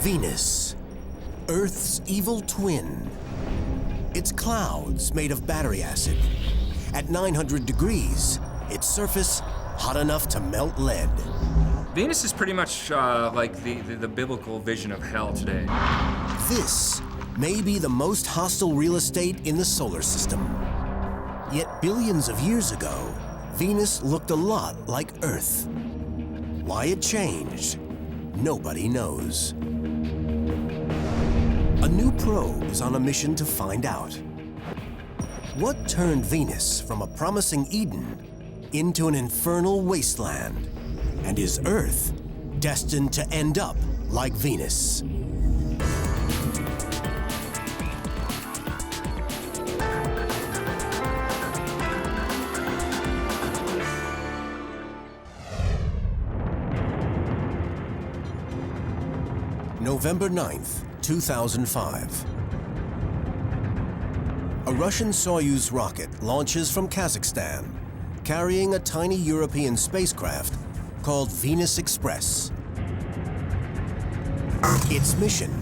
Venus, Earth's evil twin. Its clouds made of battery acid. At 900 degrees, its surface hot enough to melt lead. Venus is pretty much like the biblical vision of hell today. This may be the most hostile real estate in the solar system. Yet billions of years ago, Venus looked a lot like Earth. Why it changed, nobody knows. A new probe is on a mission to find out. What turned Venus from a promising Eden into an infernal wasteland? And is Earth destined to end up like Venus? November 9th, 2005. A Russian Soyuz rocket launches from Kazakhstan, carrying a tiny European spacecraft called Venus Express. Its mission,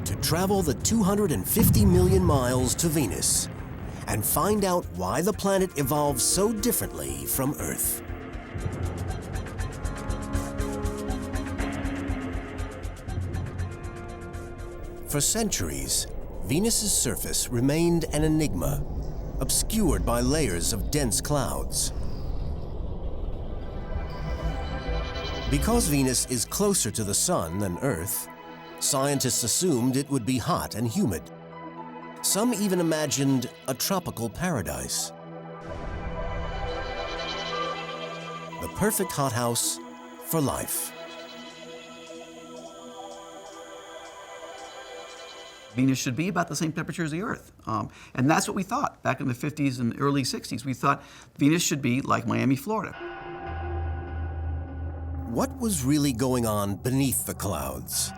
to travel the 250 million miles to Venus and find out why the planet evolved so differently from Earth. For centuries, Venus's surface remained an enigma, obscured by layers of dense clouds. Because Venus is closer to the Sun than Earth, scientists assumed it would be hot and humid. Some even imagined a tropical paradise. The perfect hothouse for life. Venus should be about the same temperature as the Earth. And that's what we thought back in the 50s and early 60s. We thought Venus should be like Miami, Florida. What was really going on beneath the clouds?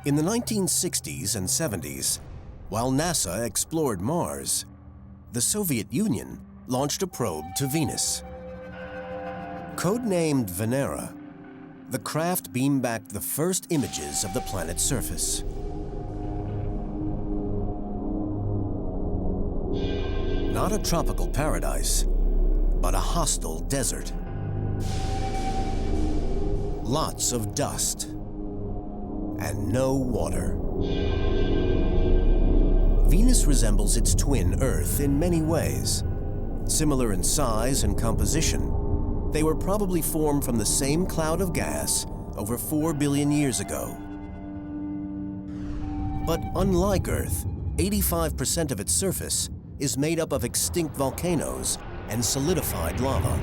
In the 1960s and 70s, while NASA explored Mars, the Soviet Union launched a probe to Venus. Codenamed Venera, the craft beamed back the first images of the planet's surface. Not a tropical paradise, but a hostile desert. Lots of dust and no water. Venus resembles its twin Earth in many ways. Similar in size and composition, they were probably formed from the same cloud of gas over 4 billion years ago. But unlike Earth, 85% of its surface is made up of extinct volcanoes and solidified lava.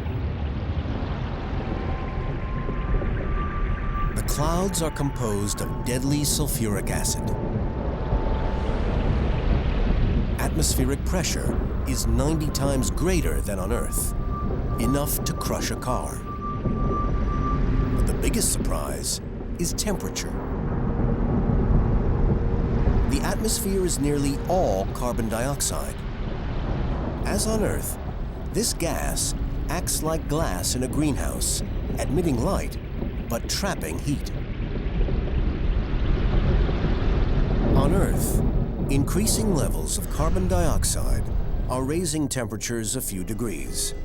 The clouds are composed of deadly sulfuric acid. Atmospheric pressure is 90 times greater than on Earth, enough to crush a car. But the biggest surprise is temperature. The atmosphere is nearly all carbon dioxide. As on Earth, this gas acts like glass in a greenhouse, admitting light, but trapping heat. On Earth, increasing levels of carbon dioxide are raising temperatures a few degrees.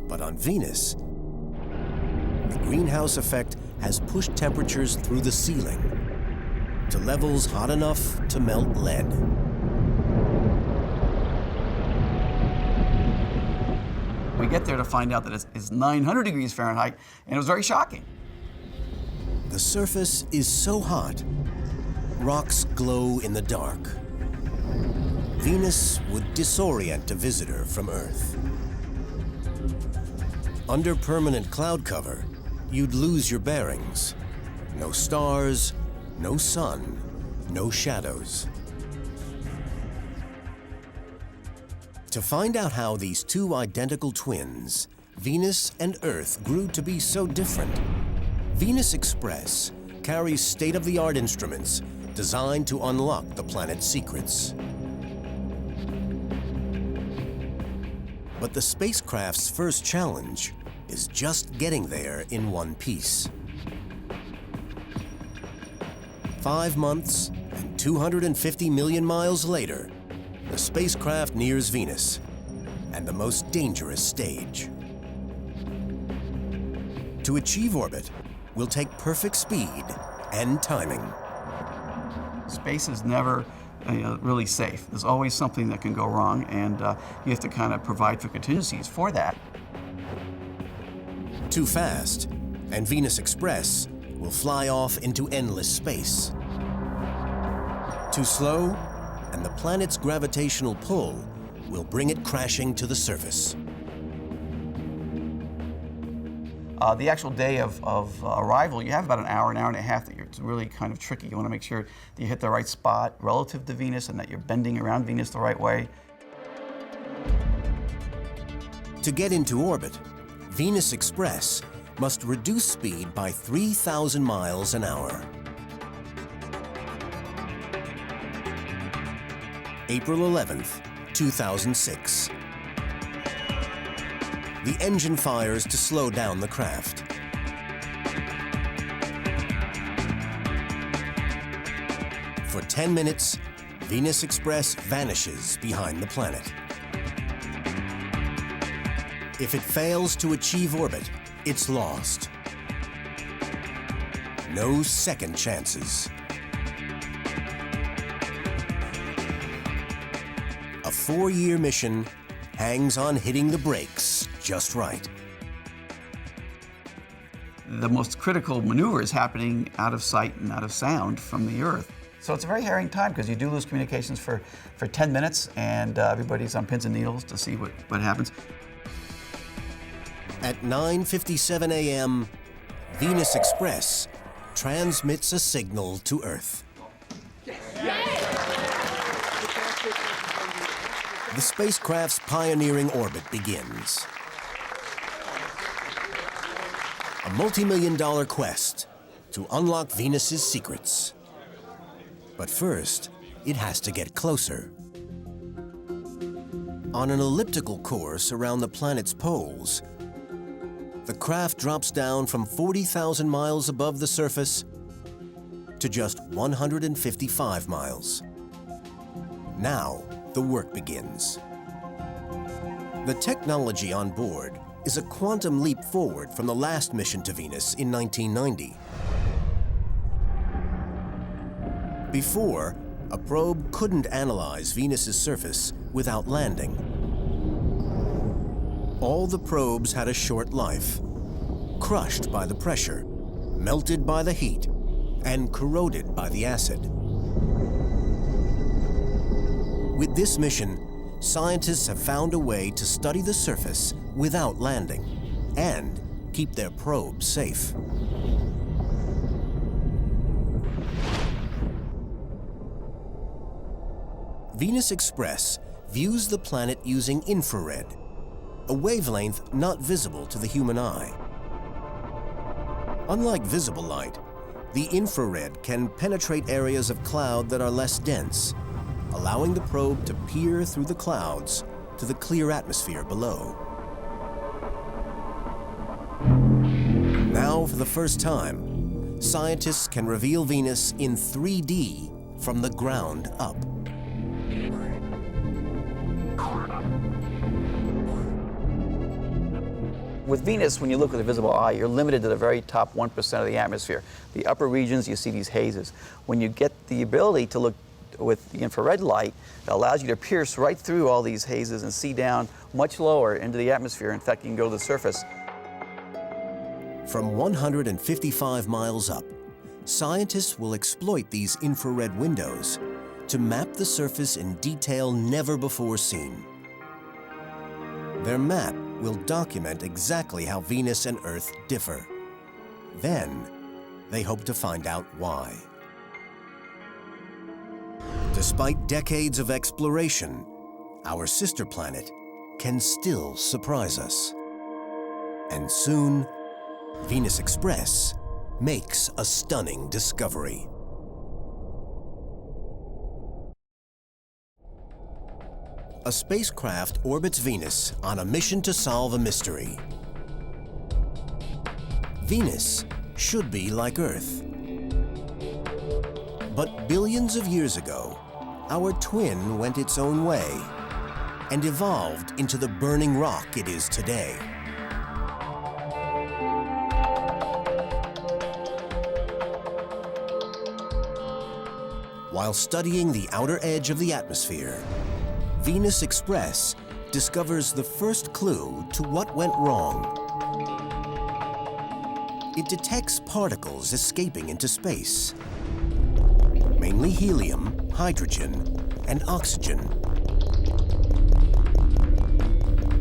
But on Venus, the greenhouse effect has pushed temperatures through the ceiling to levels hot enough to melt lead. We get there to find out that it's 900 degrees Fahrenheit, and it was very shocking. The surface is so hot, rocks glow in the dark. Venus would disorient a visitor from Earth. Under permanent cloud cover, you'd lose your bearings. No stars, no sun, no shadows. To find out how these two identical twins, Venus and Earth, grew to be so different, Venus Express carries state-of-the-art instruments designed to unlock the planet's secrets. But the spacecraft's first challenge is just getting there in one piece. 5 months and 250 million miles later, the spacecraft nears Venus and the most dangerous stage. To achieve orbit will take perfect speed and timing. Space is never really safe. There's always something that can go wrong, and you have to kind of provide for contingencies for that. Too fast, and Venus Express will fly off into endless space. Too slow, and the planet's gravitational pull will bring it crashing to the surface. The actual day of arrival, you have about an hour and a half that it's really kind of tricky. You want to make sure that you hit the right spot relative to Venus and that you're bending around Venus the right way. To get into orbit, Venus Express must reduce speed by 3,000 miles an hour. April 11th, 2006. The engine fires to slow down the craft. For 10 minutes, Venus Express vanishes behind the planet. If it fails to achieve orbit, it's lost. No second chances. A 4-year mission hangs on hitting the brakes just right. The most critical maneuver is happening out of sight and out of sound from the Earth. So it's a very harrowing time because you do lose communications for 10 minutes and everybody's on pins and needles to see what happens. At 9:57 a.m., Venus Express transmits a signal to Earth. The spacecraft's pioneering orbit begins. A multi-million-dollar quest to unlock Venus's secrets. But first, it has to get closer. On an elliptical course around the planet's poles, the craft drops down from 40,000 miles above the surface to just 155 miles. Now, the work begins. The technology on board is a quantum leap forward from the last mission to Venus in 1990. Before, a probe couldn't analyze Venus's surface without landing. All the probes had a short life, crushed by the pressure, melted by the heat, and corroded by the acid. With this mission, scientists have found a way to study the surface without landing and keep their probes safe. Venus Express views the planet using infrared, a wavelength not visible to the human eye. Unlike visible light, the infrared can penetrate areas of cloud that are less dense, allowing the probe to peer through the clouds to the clear atmosphere below. Now, for the first time, scientists can reveal Venus in 3D from the ground up. With Venus, when you look with a visible eye, you're limited to the very top 1% of the atmosphere. The upper regions, you see these hazes. When you get the ability to look with the infrared light, it allows you to pierce right through all these hazes and see down much lower into the atmosphere. In fact, you can go to the surface. From 155 miles up, scientists will exploit these infrared windows to map the surface in detail never before seen. Their map will document exactly how Venus and Earth differ. Then, they hope to find out why. Despite decades of exploration, our sister planet can still surprise us. And soon, Venus Express makes a stunning discovery. A spacecraft orbits Venus on a mission to solve a mystery. Venus should be like Earth. But billions of years ago, our twin went its own way and evolved into the burning rock it is today. While studying the outer edge of the atmosphere, Venus Express discovers the first clue to what went wrong. It detects particles escaping into space, mainly helium, hydrogen, and oxygen.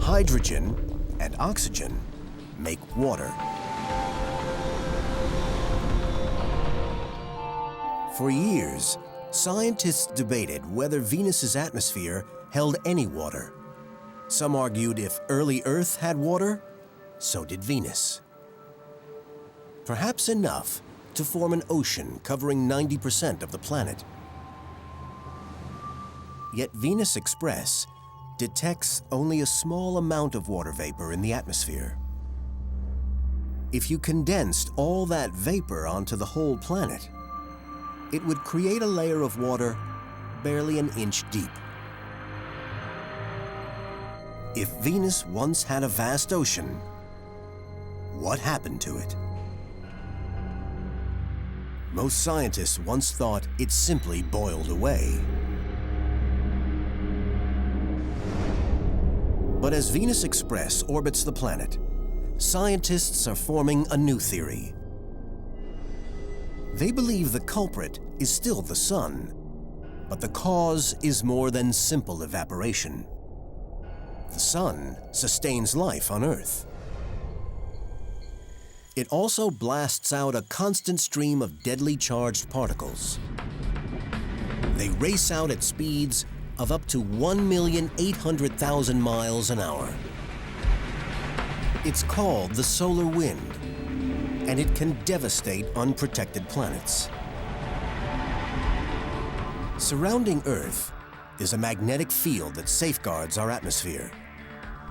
Hydrogen and oxygen make water. For years, scientists debated whether Venus's atmosphere held any water. Some argued if early Earth had water, so did Venus. Perhaps enough to form an ocean covering 90% of the planet. Yet Venus Express detects only a small amount of water vapor in the atmosphere. If you condensed all that vapor onto the whole planet, it would create a layer of water barely an inch deep. If Venus once had a vast ocean, what happened to it? Most scientists once thought it simply boiled away. But as Venus Express orbits the planet, scientists are forming a new theory. They believe the culprit is still the sun, but the cause is more than simple evaporation. The sun sustains life on Earth. It also blasts out a constant stream of deadly charged particles. They race out at speeds of up to 1,800,000 miles an hour. It's called the solar wind, and it can devastate unprotected planets. Surrounding Earth is a magnetic field that safeguards our atmosphere.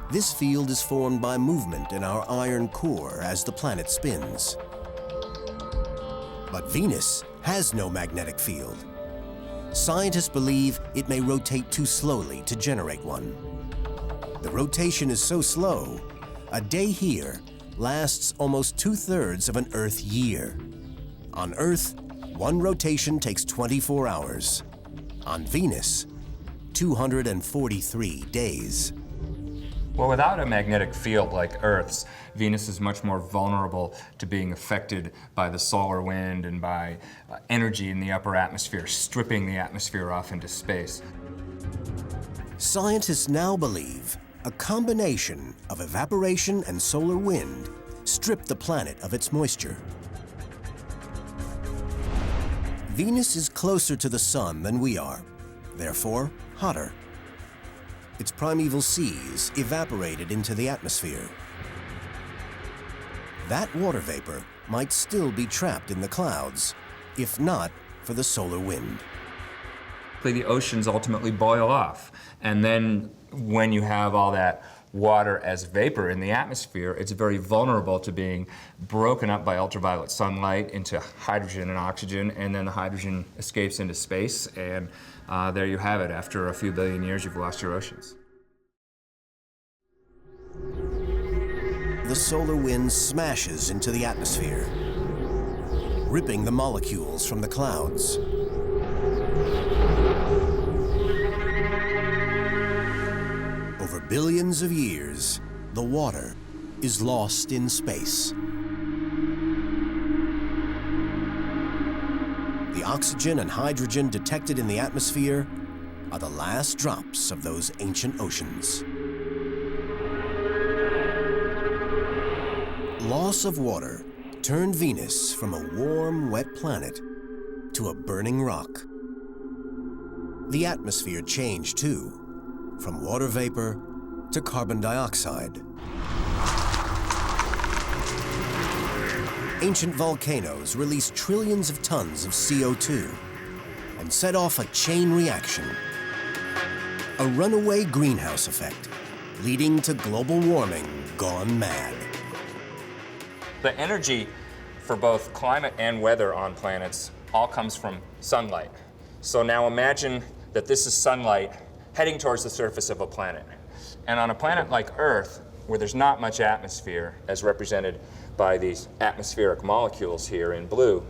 This field is formed by movement in our iron core as the planet spins. But Venus has no magnetic field. Scientists believe it may rotate too slowly to generate one. The rotation is so slow, a day here lasts almost 2/3 of an Earth year. On Earth, one rotation takes 24 hours. On Venus, 243 days. Well, without a magnetic field like Earth's, Venus is much more vulnerable to being affected by the solar wind and by energy in the upper atmosphere, stripping the atmosphere off into space. Scientists now believe a combination of evaporation and solar wind strip the planet of its moisture. Venus is closer to the sun than we are, therefore hotter. Its primeval seas evaporated into the atmosphere. That water vapor might still be trapped in the clouds, if not for the solar wind. The oceans ultimately boil off, and then when you have all that water as vapor in the atmosphere, it's very vulnerable to being broken up by ultraviolet sunlight into hydrogen and oxygen, and then the hydrogen escapes into space, and there you have it. After a few billion years, you've lost your oceans. The solar wind smashes into the atmosphere, ripping the molecules from the clouds. Over billions of years, the water is lost in space. The oxygen and hydrogen detected in the atmosphere are the last drops of those ancient oceans. Loss of water turned Venus from a warm, wet planet to a burning rock. The atmosphere changed too, from water vapor to carbon dioxide. Ancient volcanoes released trillions of tons of CO2 and set off a chain reaction, a runaway greenhouse effect, leading to global warming gone mad. The energy for both climate and weather on planets all comes from sunlight. So now imagine that this is sunlight heading towards the surface of a planet. And on a planet like Earth, where there's not much atmosphere, as represented by these atmospheric molecules here in blue,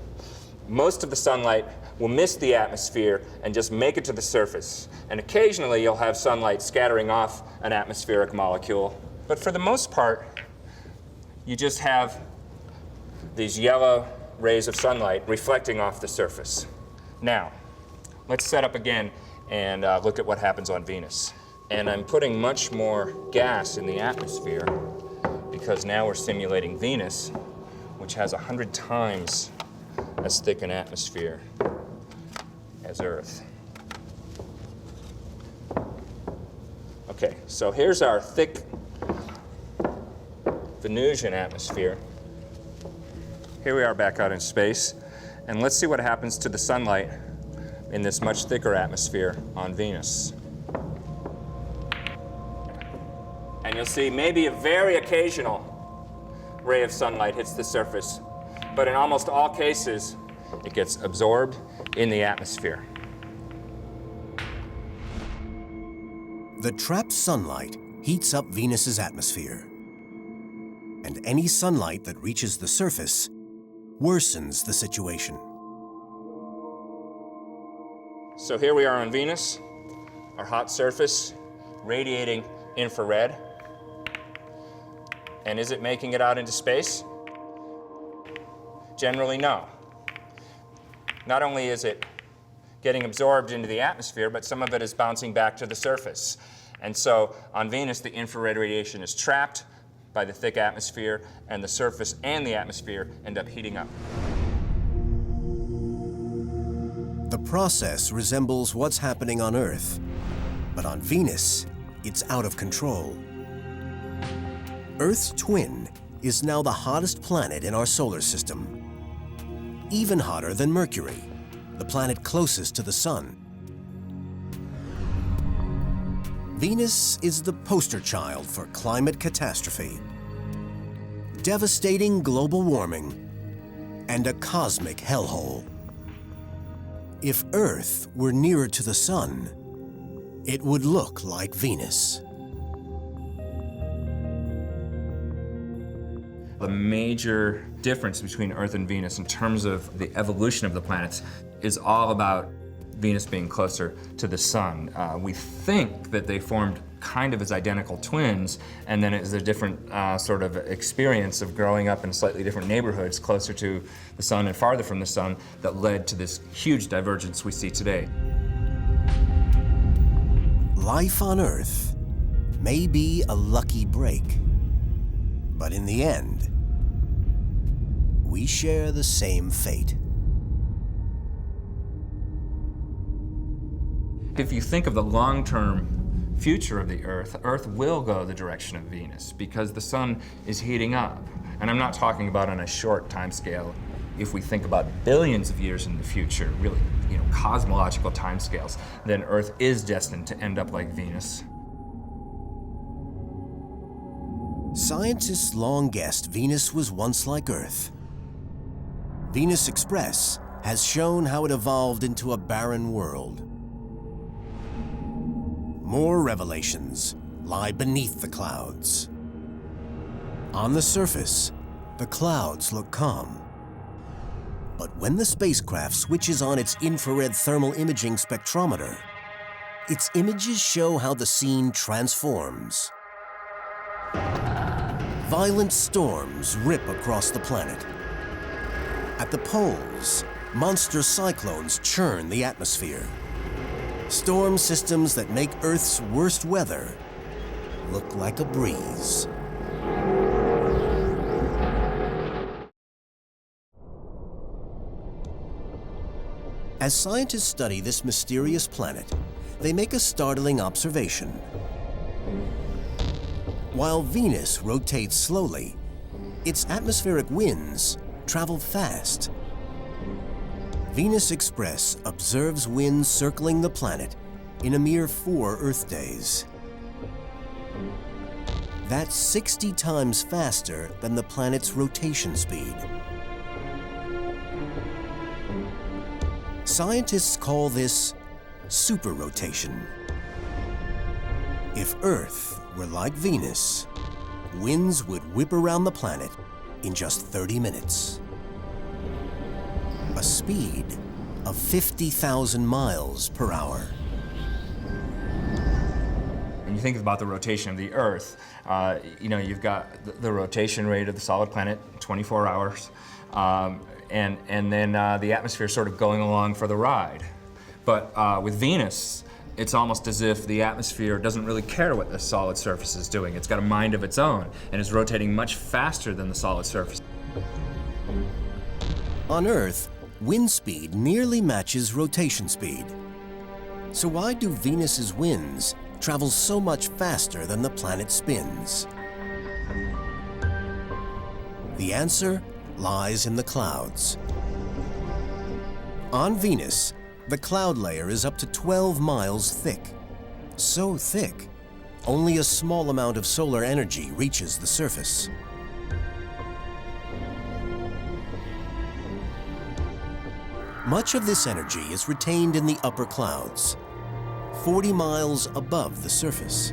most of the sunlight will miss the atmosphere and just make it to the surface. And occasionally you'll have sunlight scattering off an atmospheric molecule. But for the most part, you just have these yellow rays of sunlight reflecting off the surface. Now, let's set up again and look at what happens on Venus. And I'm putting much more gas in the atmosphere because now we're simulating Venus, which has 100 times as thick an atmosphere as Earth. Okay, so here's our thick Venusian atmosphere. Here we are back out in space, and let's see what happens to the sunlight in this much thicker atmosphere on Venus. And you'll see maybe a very occasional ray of sunlight hits the surface, but in almost all cases, it gets absorbed in the atmosphere. The trapped sunlight heats up Venus's atmosphere, and any sunlight that reaches the surface worsens the situation. So here we are on Venus, our hot surface radiating infrared. And is it making it out into space? Generally, no. Not only is it getting absorbed into the atmosphere, but some of it is bouncing back to the surface. And so on Venus, the infrared radiation is trapped by the thick atmosphere, and the surface and the atmosphere end up heating up. The process resembles what's happening on Earth, but on Venus, it's out of control. Earth's twin is now the hottest planet in our solar system, even hotter than Mercury, the planet closest to the Sun. Venus is the poster child for climate catastrophe, devastating global warming, and a cosmic hellhole. If Earth were nearer to the Sun, it would look like Venus. The major difference between Earth and Venus in terms of the evolution of the planets is all about Venus being closer to the Sun. We think that they formed kind of as identical twins, and then it was a different sort of experience of growing up in slightly different neighborhoods closer to the Sun and farther from the Sun that led to this huge divergence we see today. Life on Earth may be a lucky break, but in the end, we share the same fate. If you think of the long-term future of the Earth, Earth will go the direction of Venus because the Sun is heating up. And I'm not talking about on a short time scale. If we think about billions of years in the future, really, cosmological timescales, then Earth is destined to end up like Venus. Scientists long guessed Venus was once like Earth. Venus Express has shown how it evolved into a barren world. More revelations lie beneath the clouds. On the surface, the clouds look calm. But when the spacecraft switches on its infrared thermal imaging spectrometer, its images show how the scene transforms. Violent storms rip across the planet. At the poles, monster cyclones churn the atmosphere. Storm systems that make Earth's worst weather look like a breeze. As scientists study this mysterious planet, they make a startling observation. While Venus rotates slowly, its atmospheric winds travel fast. Venus Express observes winds circling the planet in a mere 4 Earth days. That's 60 times faster than the planet's rotation speed. Scientists call this superrotation. If Earth were like Venus, winds would whip around the planet in just 30 minutes. A speed of 50,000 miles per hour. When you think about the rotation of the Earth, you've got the rotation rate of the solid planet, 24 hours, and then the atmosphere sort of going along for the ride. But with Venus, it's almost as if the atmosphere doesn't really care what the solid surface is doing. It's got a mind of its own and is rotating much faster than the solid surface. On Earth, wind speed nearly matches rotation speed. So why do Venus's winds travel so much faster than the planet spins? The answer lies in the clouds. On Venus, the cloud layer is up to 12 miles thick. So thick, only a small amount of solar energy reaches the surface. Much of this energy is retained in the upper clouds, 40 miles above the surface.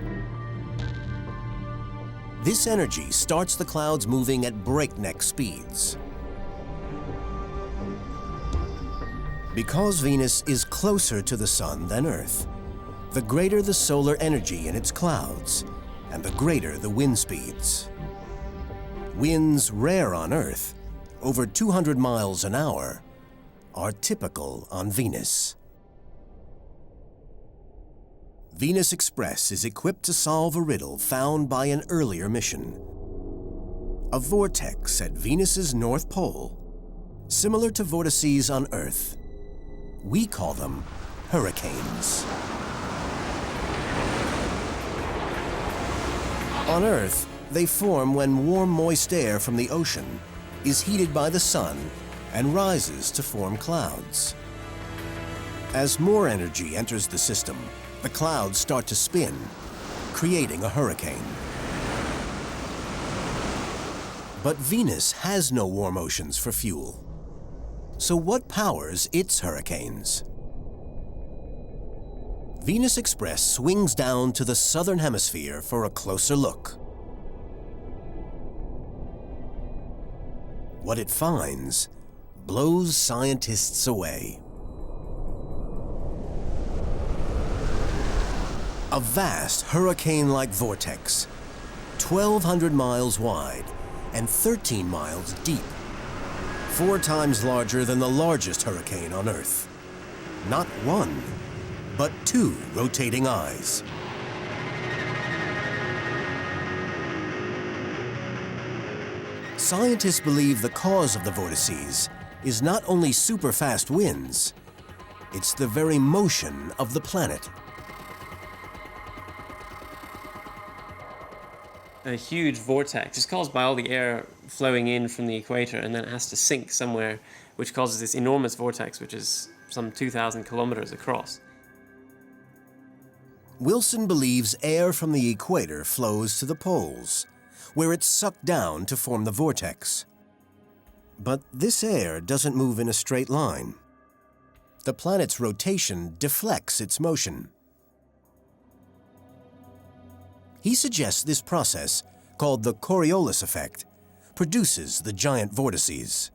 This energy starts the clouds moving at breakneck speeds. Because Venus is closer to the Sun than Earth, the greater the solar energy in its clouds, and the greater the wind speeds. Winds rare on Earth, over 200 miles an hour, are typical on Venus. Venus Express is equipped to solve a riddle found by an earlier mission. A vortex at Venus's North Pole, similar to vortices on Earth. We call them hurricanes. On Earth, they form when warm, moist air from the ocean is heated by the sun and rises to form clouds. As more energy enters the system, the clouds start to spin, creating a hurricane. But Venus has no warm oceans for fuel. So what powers its hurricanes? Venus Express swings down to the southern hemisphere for a closer look. What it finds blows scientists away. A vast hurricane-like vortex, 1,200 miles wide and 13 miles deep. 4 times larger than the largest hurricane on Earth. Not one, but 2 rotating eyes. Scientists believe the cause of the vortices is not only super fast winds, it's the very motion of the planet. A huge vortex is caused by all the air flowing in from the equator, and then it has to sink somewhere, which causes this enormous vortex, which is some 2,000 kilometers across. Wilson believes air from the equator flows to the poles, where it's sucked down to form the vortex. But this air doesn't move in a straight line. The planet's rotation deflects its motion. He suggests this process, called the Coriolis effect, produces the giant vortices.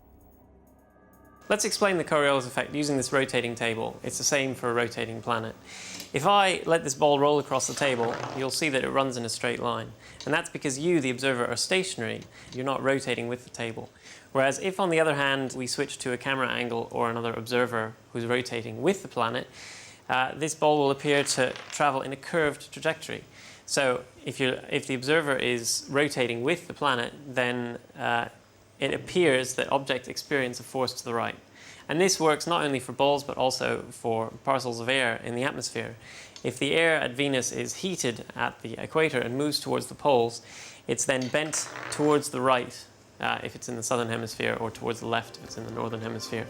Let's explain the Coriolis effect using this rotating table. It's the same for a rotating planet. If I let this ball roll across the table, you'll see that it runs in a straight line. And that's because you, the observer, are stationary. You're not rotating with the table. Whereas if, on the other hand, we switch to a camera angle or another observer who's rotating with the planet, this ball will appear to travel in a curved trajectory. So if the observer is rotating with the planet, then it appears that objects experience a force to the right. And this works not only for balls, but also for parcels of air in the atmosphere. If the air at Venus is heated at the equator and moves towards the poles, it's then bent towards the right if it's in the southern hemisphere, or towards the left if it's in the northern hemisphere.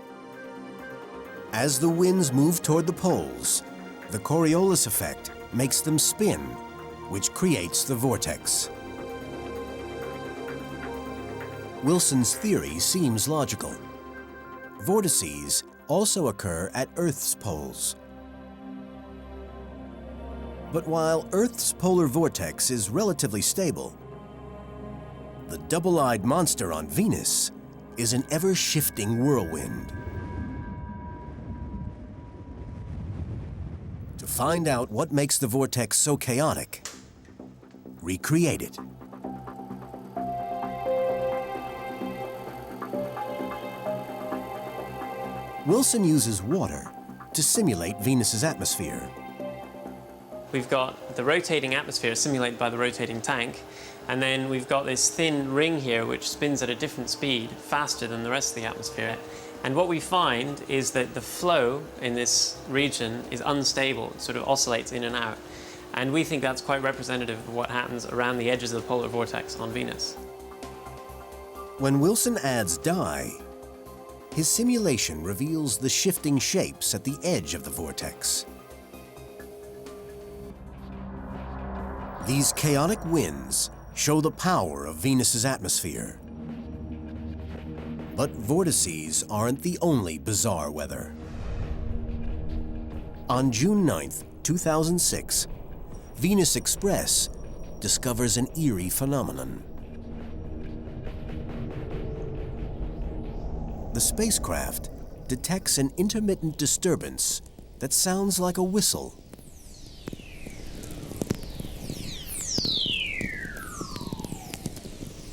As the winds move toward the poles, the Coriolis effect makes them spin, which creates the vortex. Wilson's theory seems logical. Vortices also occur at Earth's poles. But while Earth's polar vortex is relatively stable, the double-eyed monster on Venus is an ever-shifting whirlwind. To find out what makes the vortex so chaotic, recreate it. Wilson uses water to simulate Venus's atmosphere. We've got the rotating atmosphere simulated by the rotating tank, and then we've got this thin ring here which spins at a different speed, faster than the rest of the atmosphere. And what we find is that the flow in this region is unstable. It sort of oscillates in and out. And we think that's quite representative of what happens around the edges of the polar vortex on Venus. When Wilson adds dye, his simulation reveals the shifting shapes at the edge of the vortex. These chaotic winds show the power of Venus's atmosphere. But vortices aren't the only bizarre weather. On June 9th, 2006, Venus Express discovers an eerie phenomenon. The spacecraft detects an intermittent disturbance that sounds like a whistle.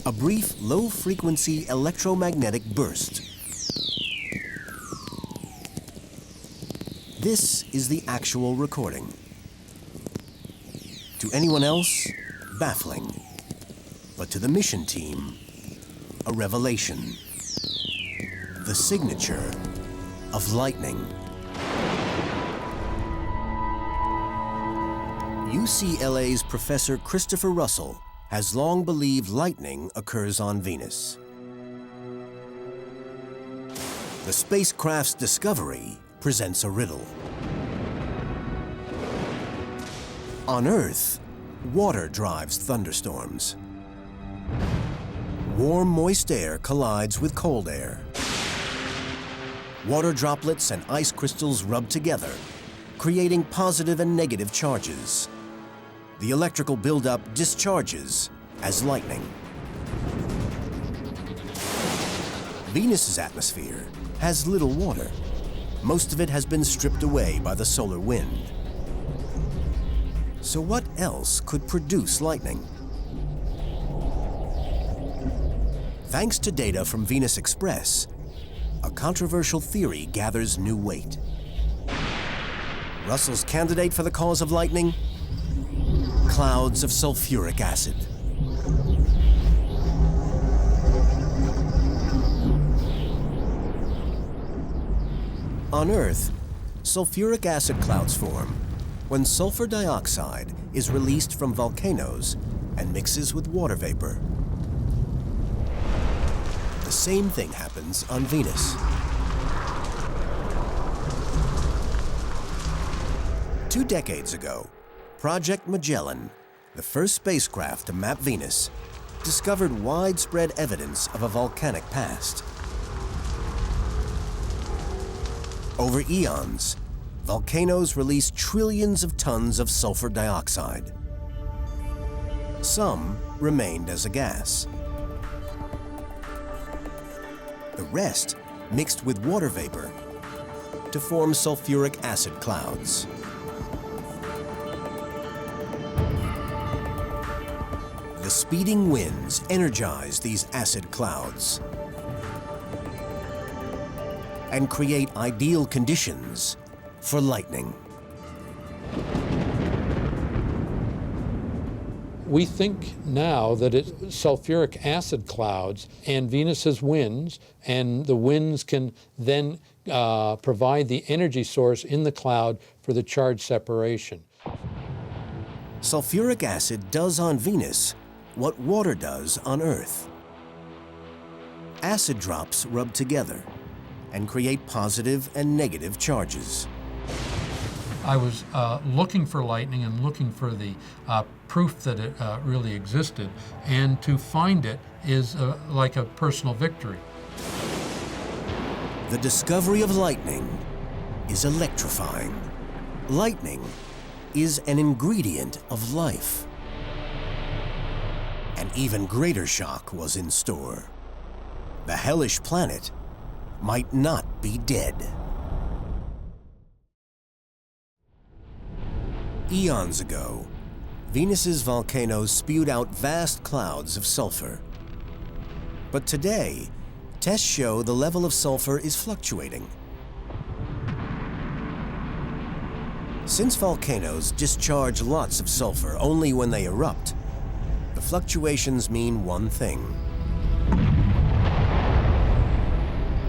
A brief, low-frequency electromagnetic burst. This is the actual recording. To anyone else, baffling. But to the mission team, a revelation. The signature of lightning. UCLA's Professor Christopher Russell has long believed lightning occurs on Venus. The spacecraft's discovery presents a riddle. On Earth, water drives thunderstorms. Warm, moist air collides with cold air. Water droplets and ice crystals rub together, creating positive and negative charges. The electrical buildup discharges as lightning. Venus's atmosphere has little water. Most of it has been stripped away by the solar wind. So what else could produce lightning? Thanks to data from Venus Express, a controversial theory gathers new weight. Russell's candidate for the cause of lightning? Clouds of sulfuric acid. On Earth, sulfuric acid clouds form when sulfur dioxide is released from volcanoes and mixes with water vapor. The same thing happens on Venus. 2 decades ago, Project Magellan, the first spacecraft to map Venus, discovered widespread evidence of a volcanic past. Over eons, volcanoes released trillions of tons of sulfur dioxide. Some remained as a gas. The rest mixed with water vapor to form sulfuric acid clouds. The speeding winds energize these acid clouds and create ideal conditions for lightning. We think now that it's sulfuric acid clouds and Venus's winds, and the winds can then provide the energy source in the cloud for the charge separation. Sulfuric acid does on Venus what water does on Earth. Acid drops rub together and create positive and negative charges. I was looking for lightning and looking for the proof that it really existed, and to find it is like a personal victory. The discovery of lightning is electrifying. Lightning is an ingredient of life. An even greater shock was in store. The hellish planet might not be dead. Eons ago, Venus's volcanoes spewed out vast clouds of sulfur. But today, tests show the level of sulfur is fluctuating. Since volcanoes discharge lots of sulfur only when they erupt, the fluctuations mean one thing.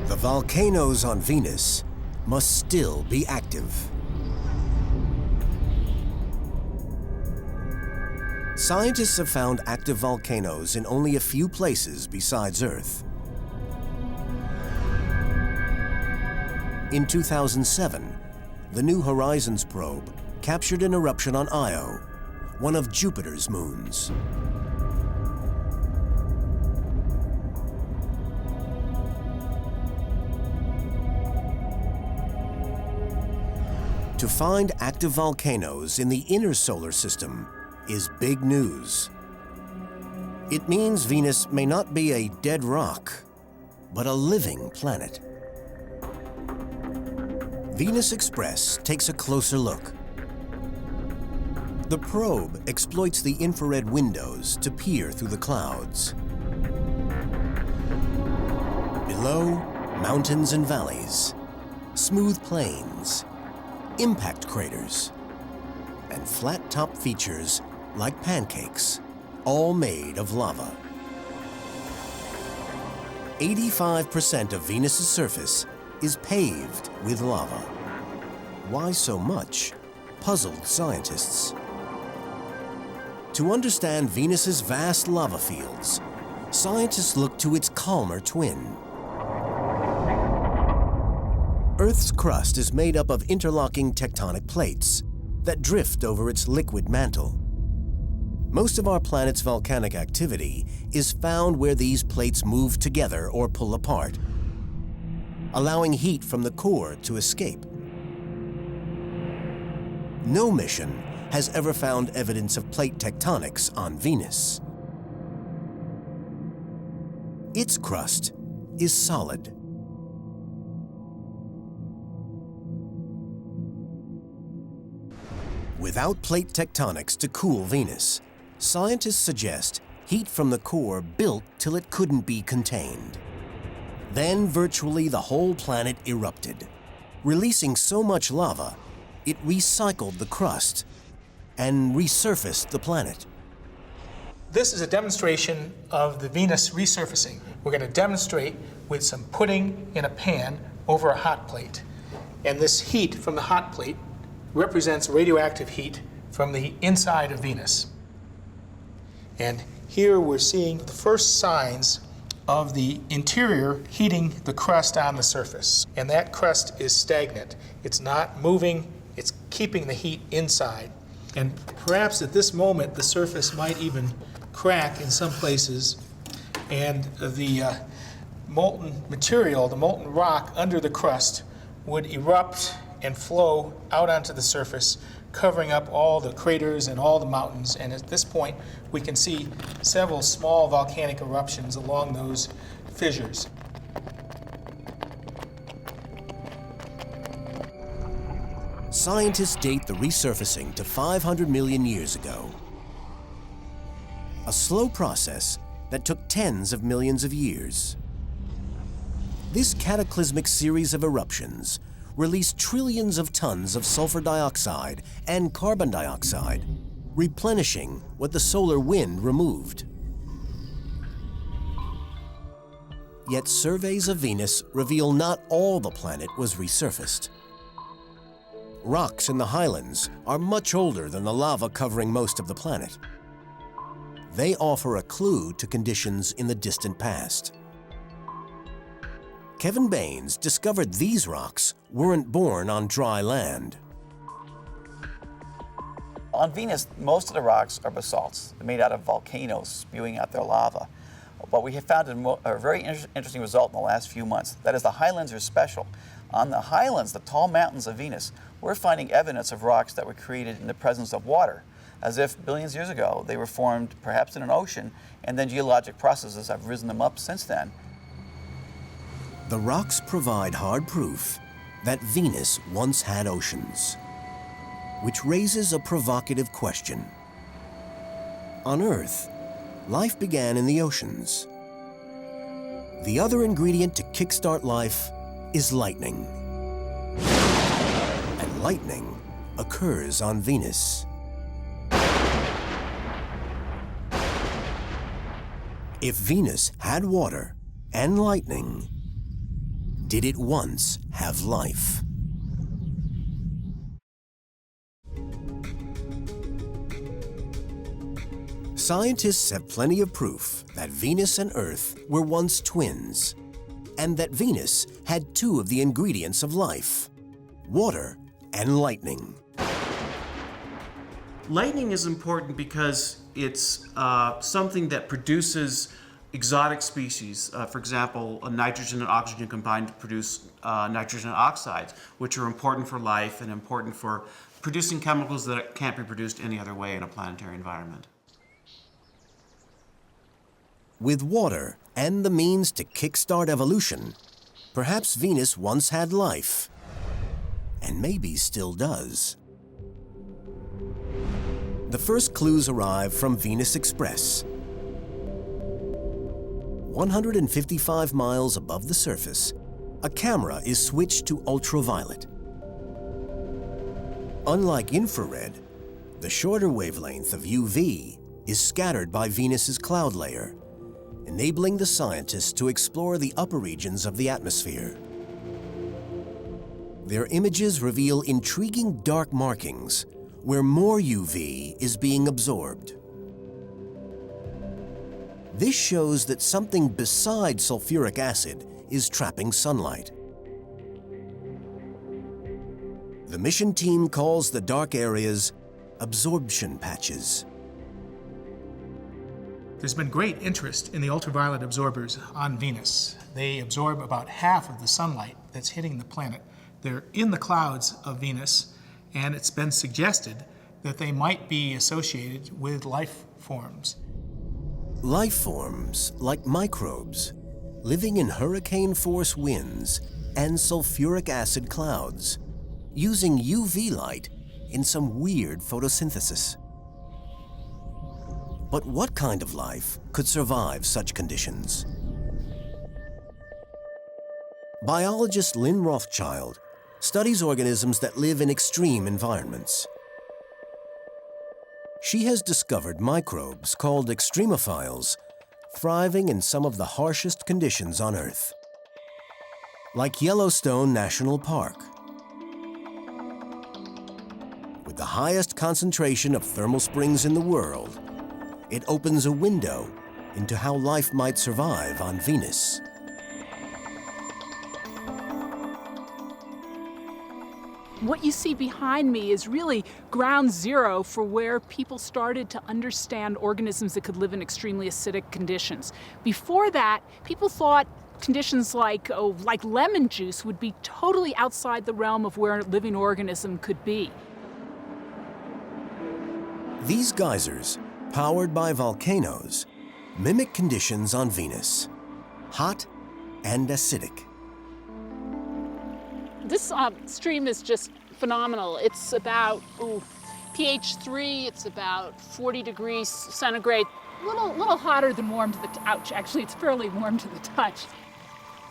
The volcanoes on Venus must still be active. Scientists have found active volcanoes in only a few places besides Earth. In 2007, the New Horizons probe captured an eruption on Io, one of Jupiter's moons. To find active volcanoes in the inner solar system is big news. It means Venus may not be a dead rock, but a living planet. Venus Express takes a closer look. The probe exploits the infrared windows to peer through the clouds. Below, mountains and valleys, smooth plains, impact craters, and flat-top features like pancakes, all made of lava. 85% of Venus's surface is paved with lava. Why so much? Puzzled scientists. To understand Venus's vast lava fields, scientists look to its calmer twin. Earth's crust is made up of interlocking tectonic plates that drift over its liquid mantle. Most of our planet's volcanic activity is found where these plates move together or pull apart, allowing heat from the core to escape. No mission has ever found evidence of plate tectonics on Venus. Its crust is solid. Without plate tectonics to cool Venus, scientists suggest heat from the core built till it couldn't be contained. Then virtually the whole planet erupted, releasing so much lava, it recycled the crust and resurfaced the planet. This is a demonstration of the Venus resurfacing. We're going to demonstrate with some pudding in a pan over a hot plate. And this heat from the hot plate represents radioactive heat from the inside of Venus. And here we're seeing the first signs of the interior heating the crust on the surface. And that crust is stagnant. It's not moving, it's keeping the heat inside. And perhaps at this moment, the surface might even crack in some places, and the molten material, the molten rock under the crust, would erupt and flow out onto the surface, covering up all the craters and all the mountains. And at this point, we can see several small volcanic eruptions along those fissures. Scientists date the resurfacing to 500 million years ago. A slow process that took tens of millions of years. This cataclysmic series of eruptions released trillions of tons of sulfur dioxide and carbon dioxide, replenishing what the solar wind removed. Yet surveys of Venus reveal not all the planet was resurfaced. Rocks in the highlands are much older than the lava covering most of the planet. They offer a clue to conditions in the distant past. Kevin Baines discovered these rocks weren't born on dry land. On Venus, most of the rocks are basalts. They're made out of volcanoes spewing out their lava. But we have found a very interesting result in the last few months. That is, the highlands are special. On the highlands, the tall mountains of Venus, we're finding evidence of rocks that were created in the presence of water, as if billions of years ago they were formed perhaps in an ocean, and then geologic processes have risen them up since then. The rocks provide hard proof that Venus once had oceans, which raises a provocative question. On Earth, life began in the oceans. The other ingredient to kickstart life is lightning. And lightning occurs on Venus. If Venus had water and lightning, did it once have life? Scientists have plenty of proof that Venus and Earth were once twins, and that Venus had two of the ingredients of life: water and lightning. Lightning is important because it's something that produces exotic species. For example, nitrogen and oxygen combine to produce nitrogen oxides, which are important for life and important for producing chemicals that can't be produced any other way in a planetary environment. With water and the means to kickstart evolution, perhaps Venus once had life, and maybe still does. The first clues arrive from Venus Express. 155 miles above the surface, a camera is switched to ultraviolet. Unlike infrared, the shorter wavelength of UV is scattered by Venus's cloud layer, enabling the scientists to explore the upper regions of the atmosphere. Their images reveal intriguing dark markings where more UV is being absorbed. This shows that something besides sulfuric acid is trapping sunlight. The mission team calls the dark areas absorption patches. There's been great interest in the ultraviolet absorbers on Venus. They absorb about half of the sunlight that's hitting the planet. They're in the clouds of Venus, and it's been suggested that they might be associated with life forms. Life forms, like microbes, living in hurricane-force winds and sulfuric acid clouds, using UV light in some weird photosynthesis. But what kind of life could survive such conditions? Biologist Lynn Rothschild studies organisms that live in extreme environments. She has discovered microbes called extremophiles thriving in some of the harshest conditions on Earth, like Yellowstone National Park. With the highest concentration of thermal springs in the world, it opens a window into how life might survive on Venus. What you see behind me is really ground zero for where people started to understand organisms that could live in extremely acidic conditions. Before that, people thought conditions like lemon juice would be totally outside the realm of where a living organism could be. These geysers, powered by volcanoes, mimic conditions on Venus: hot and acidic. This stream is just phenomenal. It's about pH 3, it's about 40 degrees centigrade. Little hotter than warm to the touch. Actually, it's fairly warm to the touch.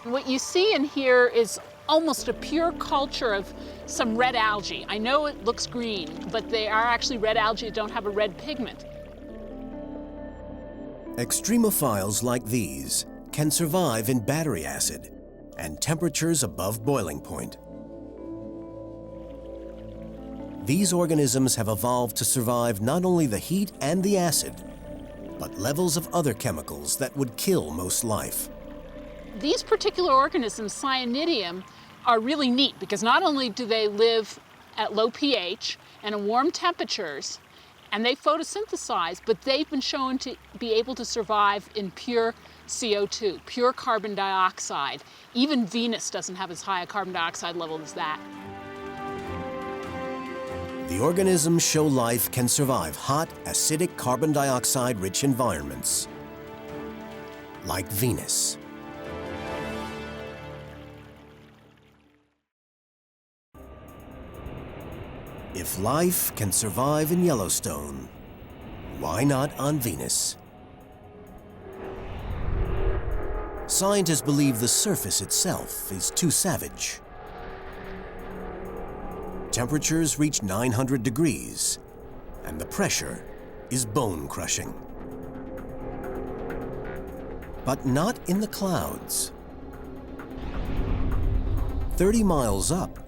And what you see in here is almost a pure culture of some red algae. I know it looks green, but they are actually red algae that don't have a red pigment. Extremophiles like these can survive in battery acid and temperatures above boiling point. These organisms have evolved to survive not only the heat and the acid, but levels of other chemicals that would kill most life. These particular organisms, Cyanidium, are really neat because not only do they live at low pH and in warm temperatures, and they photosynthesize, but they've been shown to be able to survive in pure CO2, pure carbon dioxide. Even Venus doesn't have as high a carbon dioxide level as that. The organisms show life can survive hot, acidic carbon dioxide-rich environments, like Venus. If life can survive in Yellowstone, why not on Venus? Scientists believe the surface itself is too savage. Temperatures reach 900 degrees, and the pressure is bone-crushing. But not in the clouds. 30 miles up,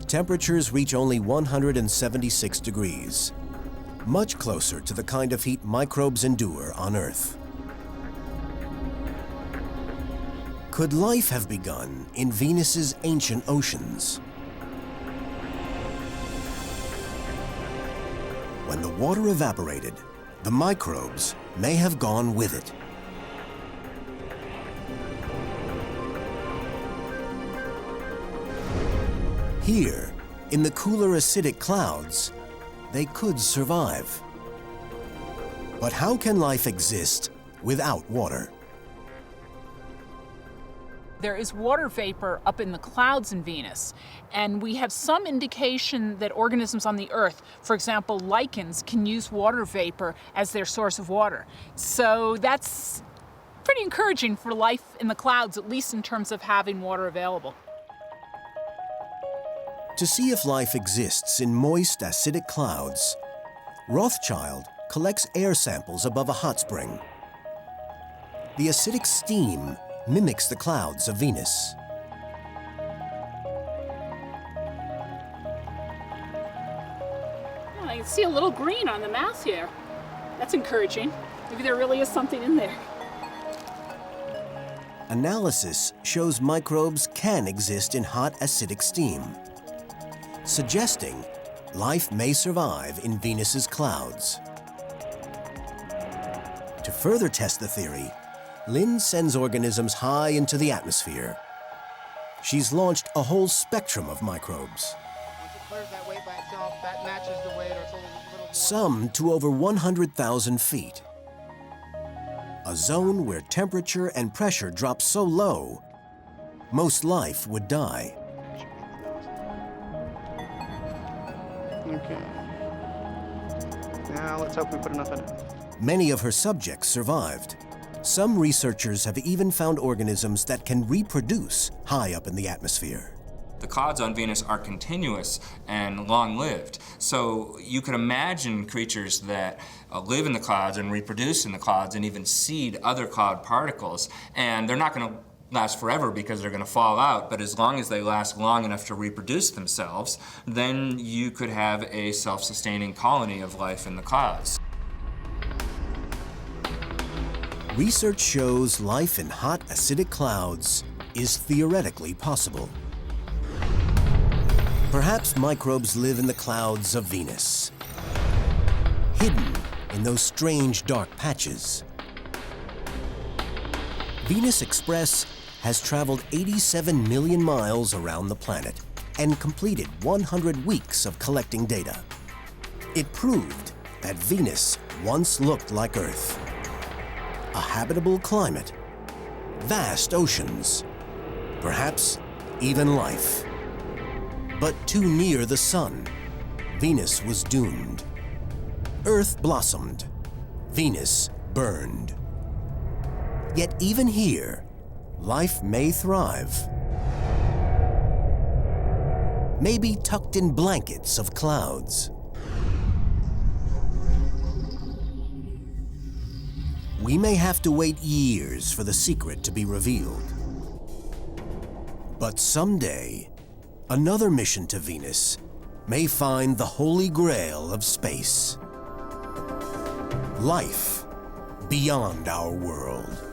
temperatures reach only 176 degrees, much closer to the kind of heat microbes endure on Earth. Could life have begun in Venus's ancient oceans? When the water evaporated, the microbes may have gone with it. Here, in the cooler acidic clouds, they could survive. But how can life exist without water? There is water vapor up in the clouds in Venus, and we have some indication that organisms on the Earth, for example, lichens, can use water vapor as their source of water. So that's pretty encouraging for life in the clouds, at least in terms of having water available. To see if life exists in moist, acidic clouds, Rothschild collects air samples above a hot spring. The acidic steam mimics the clouds of Venus. Well, I can see a little green on the mouth here. That's encouraging. Maybe there really is something in there. Analysis shows microbes can exist in hot, acidic steam, suggesting life may survive in Venus's clouds. To further test the theory, Lynn sends organisms high into the atmosphere. She's launched a whole spectrum of microbes. Some to over 100,000 feet. A zone where temperature and pressure drop so low, most life would die. Okay. Now let's hope we put enough in it. Many of her subjects survived. Some researchers have even found organisms that can reproduce high up in the atmosphere. The clouds on Venus are continuous and long-lived. So you can imagine creatures that live in the clouds and reproduce in the clouds and even seed other cloud particles. And they're not going to last forever because they're going to fall out, but as long as they last long enough to reproduce themselves, then you could have a self-sustaining colony of life in the clouds. Research shows life in hot, acidic clouds is theoretically possible. Perhaps microbes live in the clouds of Venus, hidden in those strange dark patches. Venus Express has traveled 87 million miles around the planet and completed 100 weeks of collecting data. It proved that Venus once looked like Earth. A habitable climate, vast oceans, perhaps even life. But too near the sun, Venus was doomed. Earth blossomed, Venus burned. Yet even here, life may thrive. Maybe tucked in blankets of clouds. We may have to wait years for the secret to be revealed. But someday, another mission to Venus may find the holy grail of space. Life beyond our world.